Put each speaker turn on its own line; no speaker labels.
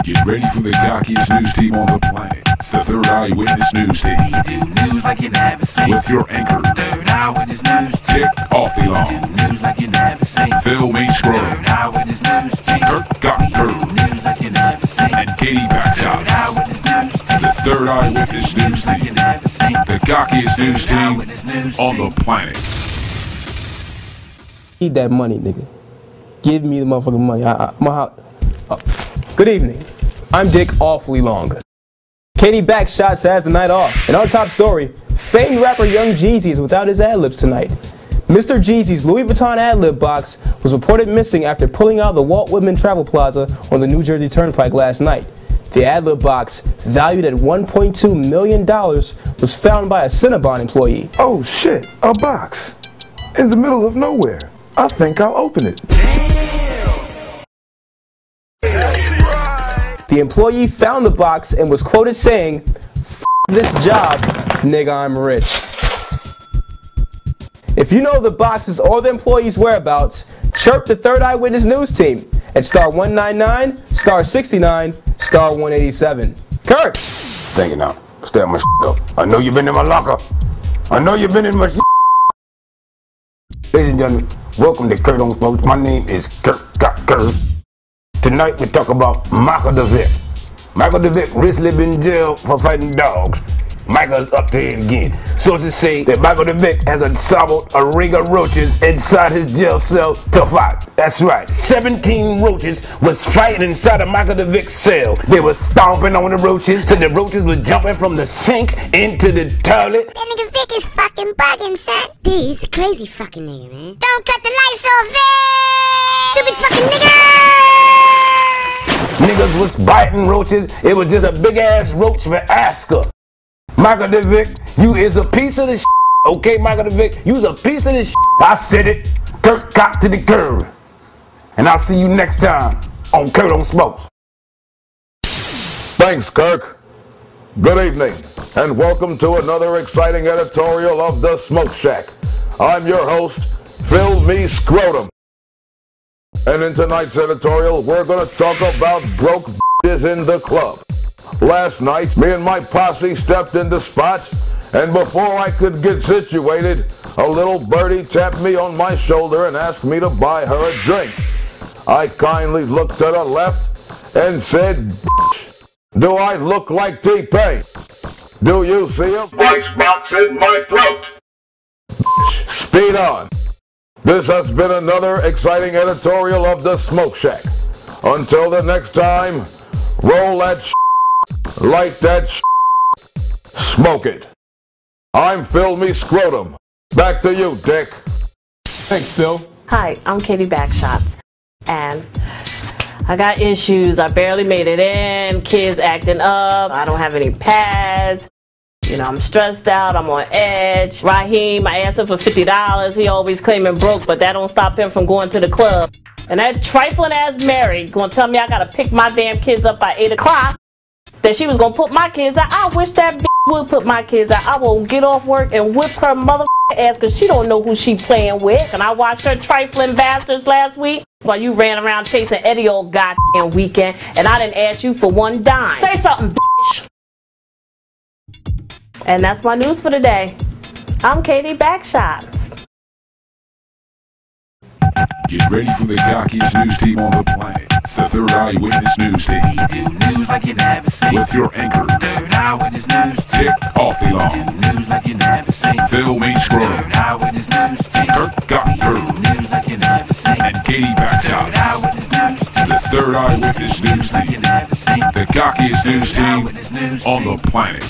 Get ready for the cockiest news team on the planet. It's the Third Eyewitness News Team.
We do news like you never seen.
With your anchors,
Third Eyewitness News Team.
Dick Offilong.
We do news like you never seen.
FilmZz.
Third Eyewitness News Team.
Kirk got
We do news like you never seen.
and Katie
Third
Backshots.
Eyewitness News Team.
The Third Eyewitness News
Like you
Team.
never seen.
The cockiest news
Third
team
Eyewitness News
on
Team.
the planet.
Need that money, nigga. Give me the motherfucking money. Good evening. I'm Dick Awfully Long. Katie Backshots has the night off. And our top story, famed rapper Young Jeezy is without his ad-libs tonight. Mr. Jeezy's Louis Vuitton ad-lib box was reported missing after pulling out of the Walt Whitman Travel Plaza on the New Jersey Turnpike last night. The ad-lib box, valued at $1.2 million, was found by a Cinnabon employee.
Oh shit, a box. In the middle of nowhere. I think I'll open it.
The employee found the box and was quoted saying, "F this job, nigga, I'm rich." If you know the boxes or the employee's whereabouts, chirp the Third Eyewitness News Team at *199, *69, *187. Kirk!
Thank you now. Step my up. I know you've been in my locker. I know you've been in my Ladies and gentlemen, welcome to Kurt on Spokes. My name is Kirk Kurt. Tonight we talk about Michael the Vic. Michael the Vic recently been in jail for fighting dogs. Michael's up to it again. Sources say that Michael the Vic has assembled a ring of roaches inside his jail cell to fight. That's right, 17 roaches was fighting inside of Michael the Vic's cell. They were stomping on the roaches, so the roaches were jumping from the sink into the toilet.
That nigga Vic is fucking bugging, son. Dude, he's a crazy fucking nigga, man. Don't cut the lights off, Vic! Stupid fucking nigga!
Niggas was biting roaches. It was just a big ass roach for Oscar. Michael the Vic, you is a piece of the shit. Okay, Michael the Vic, you's a piece of the shit. I said it. Kurt cock to the curb. And I'll see you next time on Kurt on Smokes.
Thanks, Kirk. Good evening, and welcome to another exciting editorial of The Smoke Shack. I'm your host, FilmZz Scrotum. And in tonight's editorial, we're going to talk about broke bitches in the club. Last night, me and my posse stepped into spots, and before I could get situated, a little birdie tapped me on my shoulder and asked me to buy her a drink. I kindly looked to the left and said, "Bitch, do I look like T-Pain? Do you see a ice box in my throat? Bitch, speed on." This has been another exciting editorial of The Smoke Shack. Until the next time, roll that shit, light that shit, smoke it. I'm FilmZz Scrotum. Back to you, Dick.
Thanks, Phil.
Hi, I'm Katie Backshots, and I got issues. I barely made it in, kids acting up, I don't have any pads. You know, I'm stressed out, I'm on edge. Raheem, I asked him for $50. He always claiming broke, but that don't stop him from going to the club. And that trifling ass Mary gonna tell me I gotta pick my damn kids up by 8 o'clock. That she was gonna put my kids out. I wish that bitch would put my kids out. I will get off work and whip her mother ass because she don't know who she playing with. And I watched her trifling bastards last week while you ran around chasing Eddie all goddamn weekend, and I didn't ask you for one dime. Say something, bitch. And that's my news for today. I'm Katie Backshots.
Get ready for the cockiest news team on the planet. It's the Third Eyewitness News Team.
We do news like you never seen.
With your anchors,
Third Eyewitness News Team.
Dick Offilong.
We do news like you never seen.
FilmZz.
Third Eyewitness News Team.
Kirk got
We do news like you never seen.
and Katie
Third
Backshots.
Eyewitness News Team.
The Third Eyewitness News
Like you
Team.
never seen.
The cockiest news
Third
team
Eyewitness News
on
Team.
the planet.